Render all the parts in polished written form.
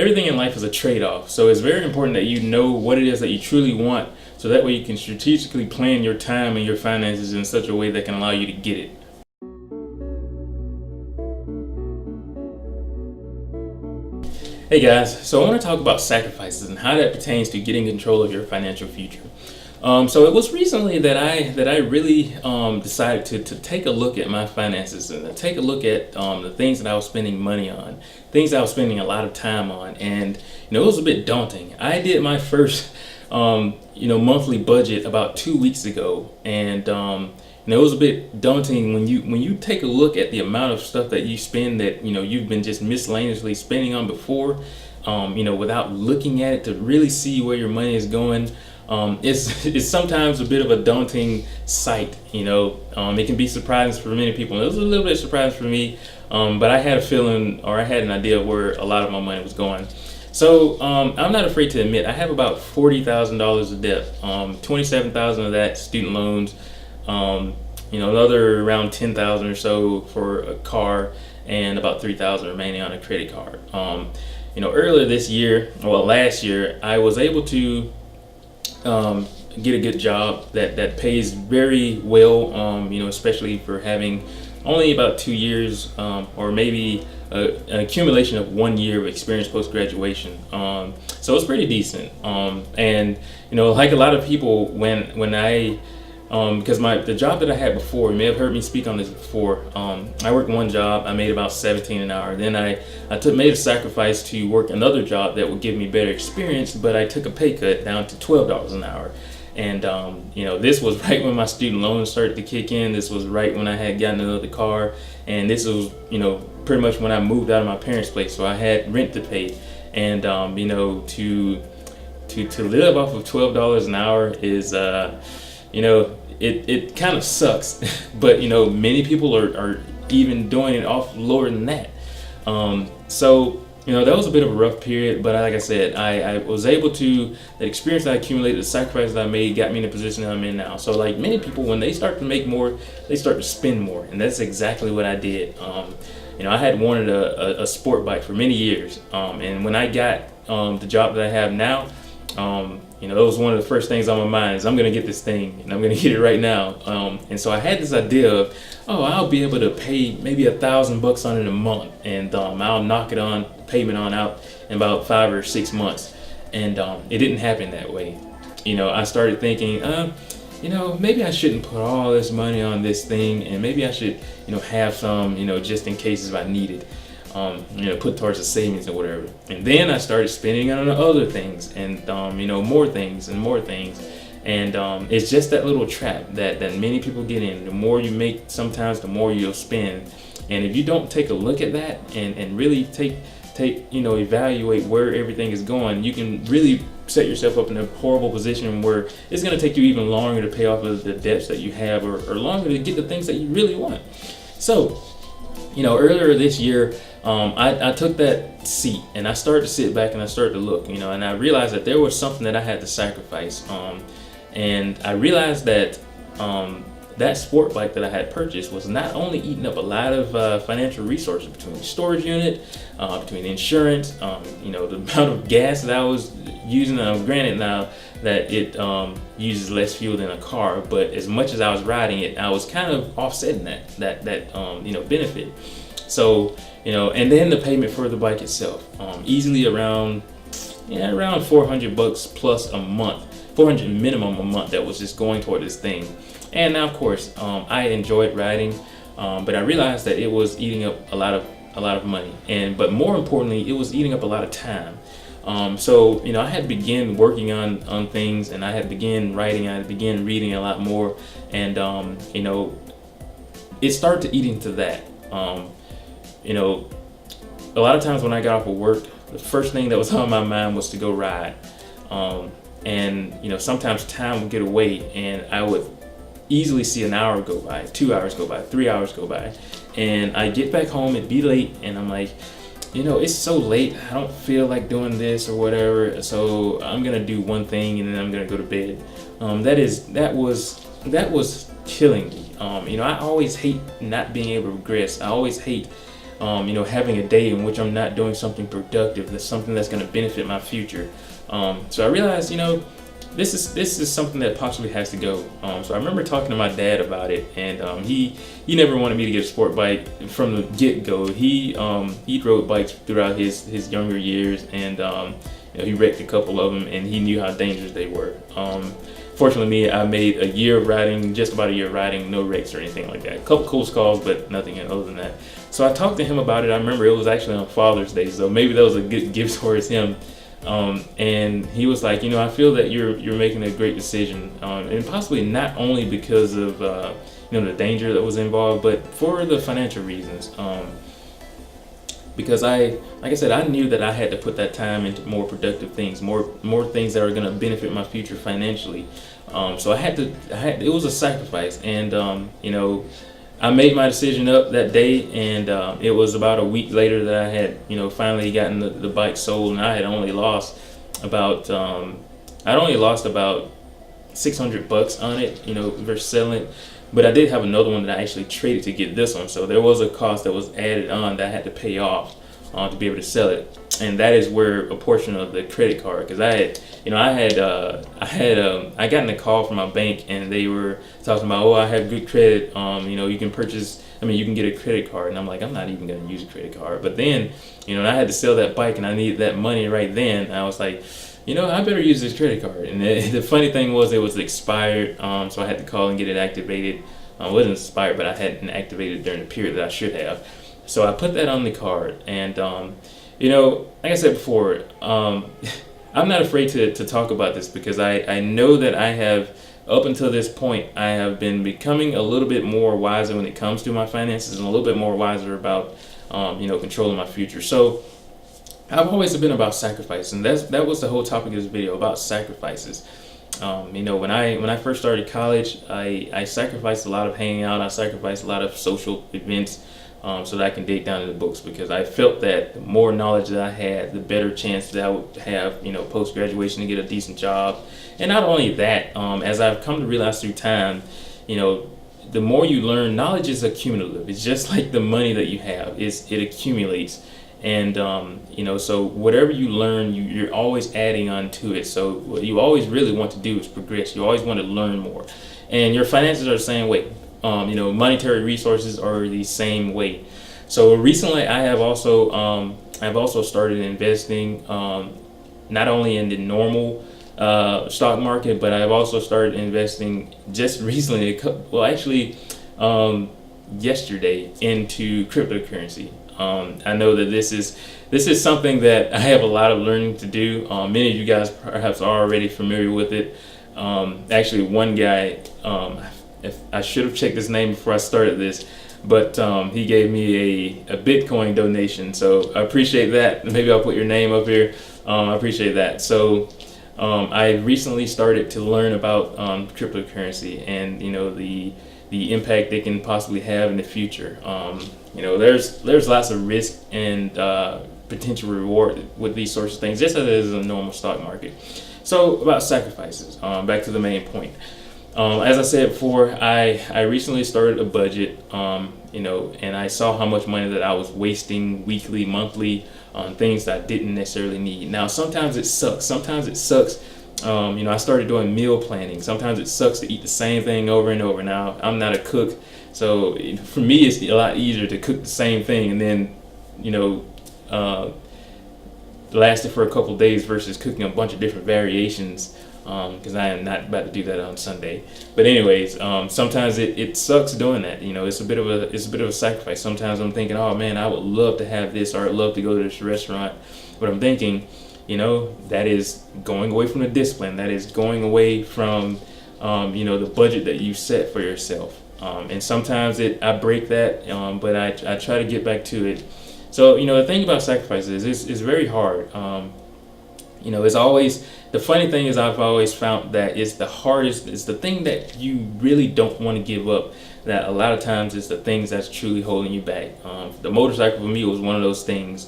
everything in life is a trade-off. So it's very important that you know what it is that you truly want, so that way you can strategically plan your time and your finances in such a way that can allow you to get it. Hey guys, so I want to talk about sacrifices and how that pertains to getting control of your financial future. So it was recently that I really decided to take a look at my finances and to take a look at the things that I was spending money on, things that I was spending a lot of time on, and it was a bit daunting. I did my first monthly budget about 2 weeks ago, and it was a bit daunting when you take a look at the amount of stuff that you spend that you've been just miscellaneously spending on before, without looking at it to really see where your money is going. It's sometimes a bit of a daunting sight. It can be surprising for many people. It was a little bit surprising for me, but I had a feeling, or I had an idea of where a lot of my money was going. So I'm not afraid to admit I have about $40,000 of debt. 27,000 of that student loans. Another around 10,000 or so for a car, and about 3,000 remaining on a credit card. Earlier this year, last year, I was able to get a good job that pays very well, especially for having only about 2 years, or maybe an accumulation of 1 year of experience post-graduation. So it's pretty decent. And like a lot of people, when I because the job that I had before, you may have heard me speak on this before. I worked one job, I made about 17 an hour. Then I made a sacrifice to work another job that would give me better experience, but I took a pay cut down to $12 an hour. And this was right when my student loans started to kick in. This was right when I had gotten another car, and this was pretty much when I moved out of my parents' place, so I had rent to pay. And to live off of $12 an hour is it kind of sucks, but many people are even doing it off lower than that. So that was a bit of a rough period, but like I said, I was able to, the experience I accumulated, the sacrifices I made got me in the position that I'm in now. So like many people, when they start to make more, they start to spend more, and that's exactly what I did. I had wanted a sport bike for many years, and when I got the job that I have now, that was one of the first things on my mind is I'm going to get this thing, and I'm going to get it right now. And so I had this idea of, I'll be able to pay maybe $1,000 on it a month, and I'll knock it on payment on out in about 5 or 6 months. And it didn't happen that way. I started thinking, maybe I shouldn't put all this money on this thing, and maybe I should, have some, just in case if I need it. Put towards the savings or whatever. And then I started spending on other things, and more things and more things. And it's just that little trap that many people get in. The more you make, sometimes the more you'll spend. And if you don't take a look at that and really evaluate where everything is going, you can really set yourself up in a horrible position where it's going to take you even longer to pay off of the debts that you have, or longer to get the things that you really want. So earlier this year, I took that seat and I started to sit back and I started to look, and I realized that there was something that I had to sacrifice. And I realized that that sport bike that I had purchased was not only eating up a lot of financial resources between the storage unit, between insurance, the amount of gas that I was using. Granted now that it uses less fuel than a car, but as much as I was riding it, I was kind of offsetting that benefit. So, and then the payment for the bike itself, easily around $400 plus a month, $400 minimum a month that was just going toward this thing. And now, of course, I enjoyed riding, but I realized that it was eating up a lot of money, but more importantly, it was eating up a lot of time. So I had begun working on things, and I had begun writing, I had begun reading a lot more, and it started to eat into that. A lot of times when I got off of work, the first thing that was on my mind was to go ride. And sometimes time would get away, and I would easily see an hour go by, 2 hours go by, 3 hours go by, and I get back home, it'd be late, and I'm like, it's so late, I don't feel like doing this or whatever, so I'm gonna do one thing and then I'm gonna go to bed. That was killing me. I always hate not being able to regress. I always hate having a day in which I'm not doing something productive, that's something that's going to benefit my future. So I realized, this is something that possibly has to go. So I remember talking to my dad about it, and he never wanted me to get a sport bike from the get go. He rode bikes throughout his younger years, and he wrecked a couple of them, and he knew how dangerous they were. Fortunately, I made a year of riding, just about a year of riding, no wrecks or anything like that. A couple close calls, but nothing other than that. So I talked to him about it. I remember it was actually on Father's Day, so maybe that was a good gift towards him. And he was like, I feel that you're making a great decision, and possibly not only because of the danger that was involved, but for the financial reasons. Because like I said, I knew that I had to put that time into more productive things, more things that are going to benefit my future financially. So it was a sacrifice, and I made my decision up that day, and it was about a week later that I had finally gotten the bike sold, and I had only lost about $600 on it, versus selling it. But I did have another one that I actually traded to get this one, so there was a cost that was added on that I had to pay off to be able to sell it, and that is where a portion of the credit card, because I got a call from my bank, and they were talking about, I have good credit, you can get a credit card, and I'm like, I'm not even going to use a credit card. But then, I had to sell that bike, and I needed that money right then. I was like, I better use this credit card. And the funny thing was, it was expired, so I had to call and get it activated. It wasn't expired, but I hadn't activated during the period that I should have. So I put that on the card, and like I said before, I'm not afraid to talk about this, because I know that I have, up until this point, I have been becoming a little bit more wiser when it comes to my finances, and a little bit more wiser about controlling my future. So I've always been about sacrifice, and that was the whole topic of this video, about sacrifices. When I first started college, I sacrificed a lot of hanging out. I sacrificed a lot of social events, so that I can dig down in the books, because I felt that the more knowledge that I had, the better chance that I would have, post graduation, to get a decent job. And not only that, as I've come to realize through time, the more you learn, knowledge is accumulative. It's just like the money that you have; it accumulates. And so whatever you learn, you're always adding on to it. So what you always really want to do is progress. You always want to learn more, and your finances are the same way. Monetary resources are the same way. So recently, I have also started investing, not only in the normal stock market, but I've also started investing just recently. Yesterday, into cryptocurrency. I know that this is something that I have a lot of learning to do. Many of you guys perhaps are already familiar with it. Actually, one guy, if I should have checked his name before I started this, but he gave me a Bitcoin donation, so I appreciate that. Maybe I'll put your name up here. I appreciate that. So I recently started to learn about cryptocurrency, and the impact they can possibly have in the future. There's lots of risk and potential reward with these sorts of things, just as it is in a normal stock market. So about sacrifices, back to the main point. As I said before, I recently started a budget, and I saw how much money that I was wasting weekly, monthly, on things that I didn't necessarily need. Now, sometimes it sucks. I started doing meal planning. Sometimes it sucks to eat the same thing over and over. Now, I'm not a cook, so for me, it's a lot easier to cook the same thing and then, last it for a couple days versus cooking a bunch of different variations, because I am not about to do that on Sunday. But anyways, sometimes it sucks doing that. It's a bit of a sacrifice. Sometimes I'm thinking, oh man, I would love to have this, or I'd love to go to this restaurant, but I'm thinking, that is going away from the discipline. That is going away from, the budget that you set for yourself. And sometimes I break that, but I try to get back to it. So, the thing about sacrifices is it's very hard. It's always, the funny thing is, I've always found that it's the hardest, it's the thing that you really don't want to give up, that a lot of times is the things that's truly holding you back. The motorcycle for me was one of those things.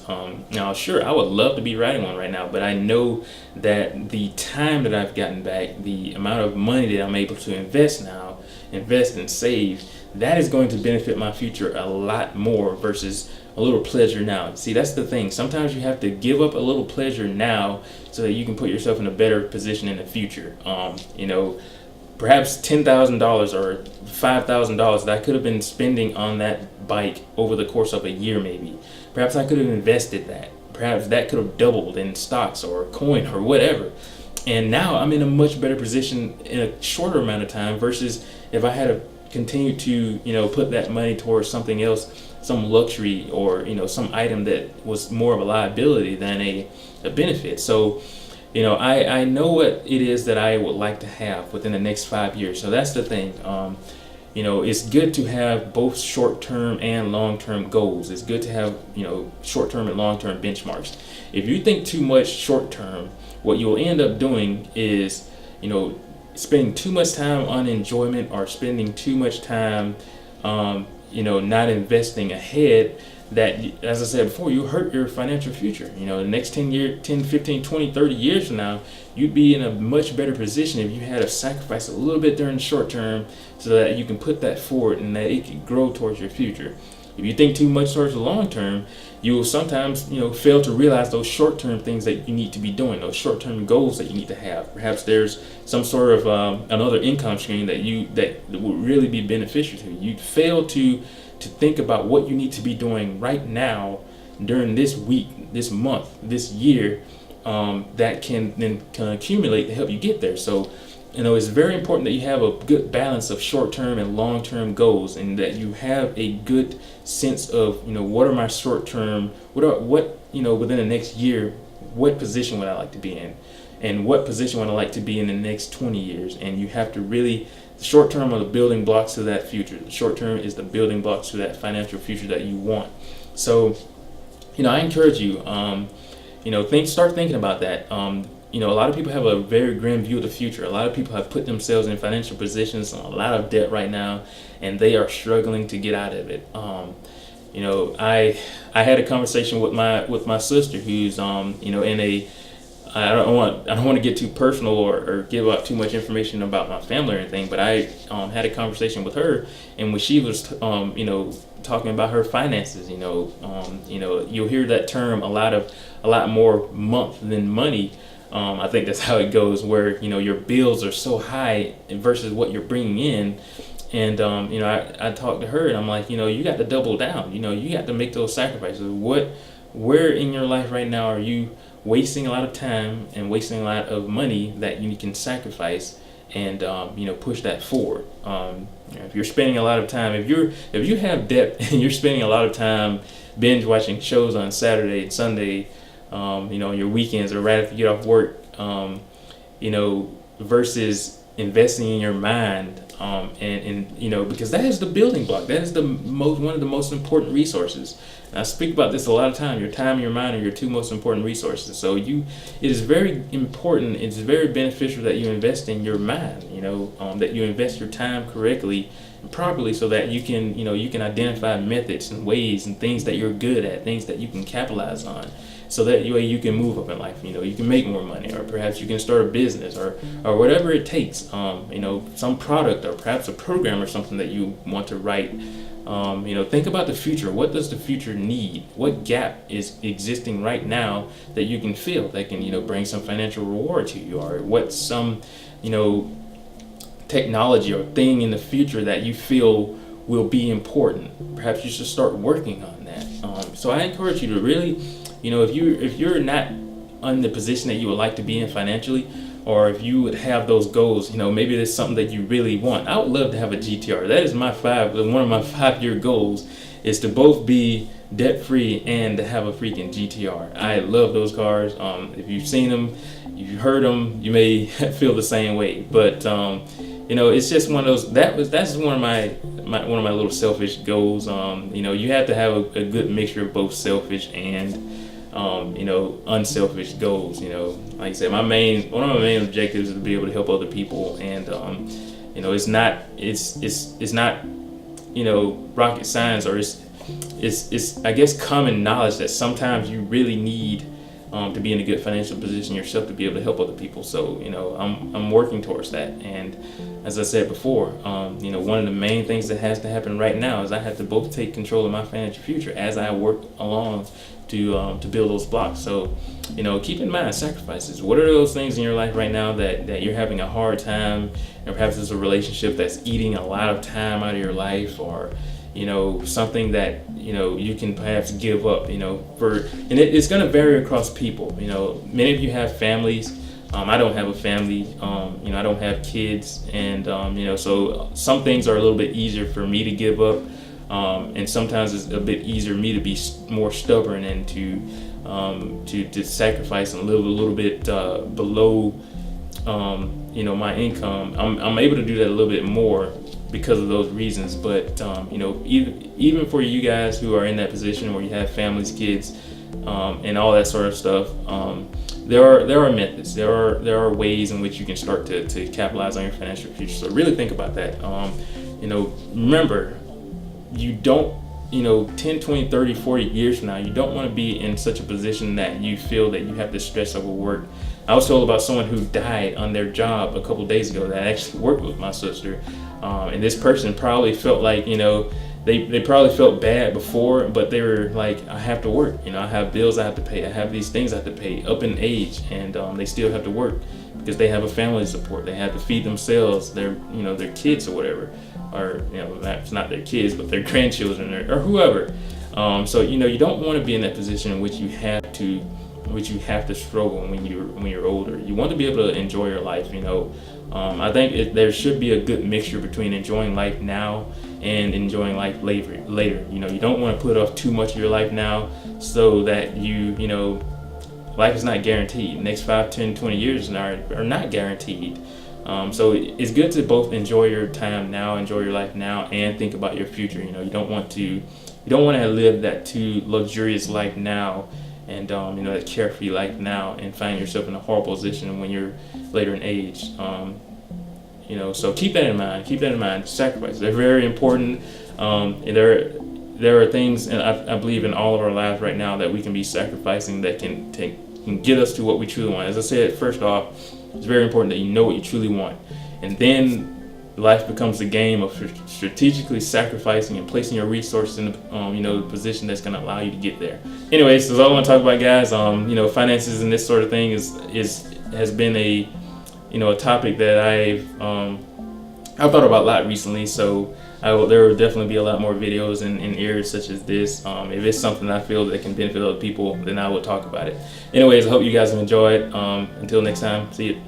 Now, sure, I would love to be riding one right now, but I know that the time that I've gotten back, the amount of money that I'm able to invest and save, that is going to benefit my future a lot more versus a little pleasure now. See, that's the thing. Sometimes you have to give up a little pleasure now so that you can put yourself in a better position in the future. Perhaps $10,000 or $5,000 that I could have been spending on that bike over the course of a year, maybe. Perhaps I could have invested that. Perhaps that could have doubled in stocks or coin or whatever. And now I'm in a much better position in a shorter amount of time versus if I had to continue to, put that money towards something else, some luxury or, some item that was more of a liability than a benefit. So, I know what it is that I would like to have within the next 5 years. So that's the thing. It's good to have both short-term and long-term goals. It's good to have, short-term and long-term benchmarks. If you think too much short-term, what you'll end up doing is, spending too much time on enjoyment or spending too much time, not investing ahead. That, as I said before, you hurt your financial future. The next 10, 15, 20, 30 years from now, you'd be in a much better position if you had to sacrifice a little bit during the short term so that you can put that forward and that it can grow towards your future. If you think too much towards the long term, you will sometimes, fail to realize those short term things that you need to be doing, those short term goals that you need to have. Perhaps there's some sort of another income stream that would really be beneficial to you. You fail to think about what you need to be doing right now during this week, this month, this year, that can accumulate to help you get there. So, it's very important that you have a good balance of short-term and long-term goals, and that you have a good sense of, what are my short-term, within the next year, what position would I like to be in, and what position would I like to be in the next 20 years. And you have to really, the short term are the building blocks to that future. The short term is the building blocks to that financial future that you want. So, I encourage you, start thinking about that. A lot of people have a very grim view of the future. A lot of people have put themselves in financial positions, a lot of debt right now, and they are struggling to get out of it. I had a conversation with my sister who's in a, I don't want to get too personal or give out too much information about my family or anything, but I had a conversation with her, and when she was talking about her finances, you'll hear that term a lot more month than money. I think that's how it goes, where your bills are so high versus what you're bringing in. And I talked to her, and I'm like, you got to double down. You got to make those sacrifices. Where in your life right now are you wasting a lot of time and wasting a lot of money that you can sacrifice and push that forward? If you're spending a lot of time, if you have debt and you're spending a lot of time binge watching shows on Saturday and Sunday, your weekends or right after you get off work, versus investing in your mind, because that is the building block. That is one of the most important resources. And I speak about this a lot of time. Your time and your mind are your two most important resources. So it is very important. It's very beneficial that you invest in your mind. That you invest your time correctly and properly, so that you can identify methods and ways and things that you're good at, things that you can capitalize on. So that way you can move up in life. You can make more money, or perhaps you can start a business, or whatever it takes. Some product, or perhaps a program or something that you want to write. Think about the future. What does the future need? What gap is existing right now that you can fill, that can bring some financial reward to you, or what's some technology or thing in the future that you feel will be important. Perhaps you should start working on that. So I encourage you to really, if you're not in the position that you would like to be in financially, or if you would have those goals, maybe there's something that you really want. I would love to have a GTR. That is one of my 5-year goals, is to both be debt free and to have a freaking GTR. I love those cars. If you've seen them, if you've heard them, you may feel the same way. But it's just one of those. That's one of my little selfish goals. You have to have a good mixture of both selfish and unselfish goals. Like I said, one of my main objectives is to be able to help other people, and it's not rocket science, or it's I guess common knowledge that sometimes you really need to be in a good financial position yourself to be able to help other people. So, I'm working towards that. And as I said before, one of the main things that has to happen right now is I have to both take control of my financial future as I work along to build those blocks. So, keep in mind sacrifices. What are those things in your life right now that you're having a hard time, or perhaps it's a relationship that's eating a lot of time out of your life, or something that you can perhaps give up, and it's going to vary across people. Many of you have families. I don't have a family. I don't have kids, and so some things are a little bit easier for me to give up, and sometimes it's a bit easier for me to be more stubborn and to sacrifice and live a little bit below my income. I'm able to do that a little bit more because of those reasons. But even for you guys who are in that position where you have families, kids, and all that sort of stuff, there are methods. There are ways in which you can start to capitalize on your financial future. So really think about that. Remember, you don't 10, 20, 30, 40 years from now, you don't want to be in such a position that you feel that you have to stress over work. I was told about someone who died on their job a couple days ago that actually worked with my sister. And this person probably felt like, they probably felt bad before, but they were like, I have to work. I have bills I have to pay. I have these things I have to pay up in age, and they still have to work because they have a family to support. They have to feed themselves, their kids or whatever, or that's not their kids, but their grandchildren or whoever. So you don't want to be in that position in which you have to struggle when you're older. You want to be able to enjoy your life. I think there should be a good mixture between enjoying life now and enjoying life later. You don't want to put off too much of your life now, so that life is not guaranteed. The next 5, 10, 20 years are not guaranteed. So it's good to both enjoy your time now, enjoy your life now, and think about your future. You don't want to live that too luxurious life now, and that carefree life now, and find yourself in a horrible position when you're later in age. So keep that in mind. Sacrifices, they're very important. There are things, and I believe in all of our lives right now, that we can be sacrificing that can get us to what we truly want. As I said, first off, it's very important that you know what you truly want, and then life becomes a game of strategically sacrificing and placing your resources in the position that's going to allow you to get there. Anyways, that's all I want to talk about, guys. Finances and this sort of thing has been a topic that I've thought about a lot recently. So there will definitely be a lot more videos in areas such as this. If it's something I feel that can benefit other people, then I will talk about it. Anyways, I hope you guys have enjoyed. Until next time, see you.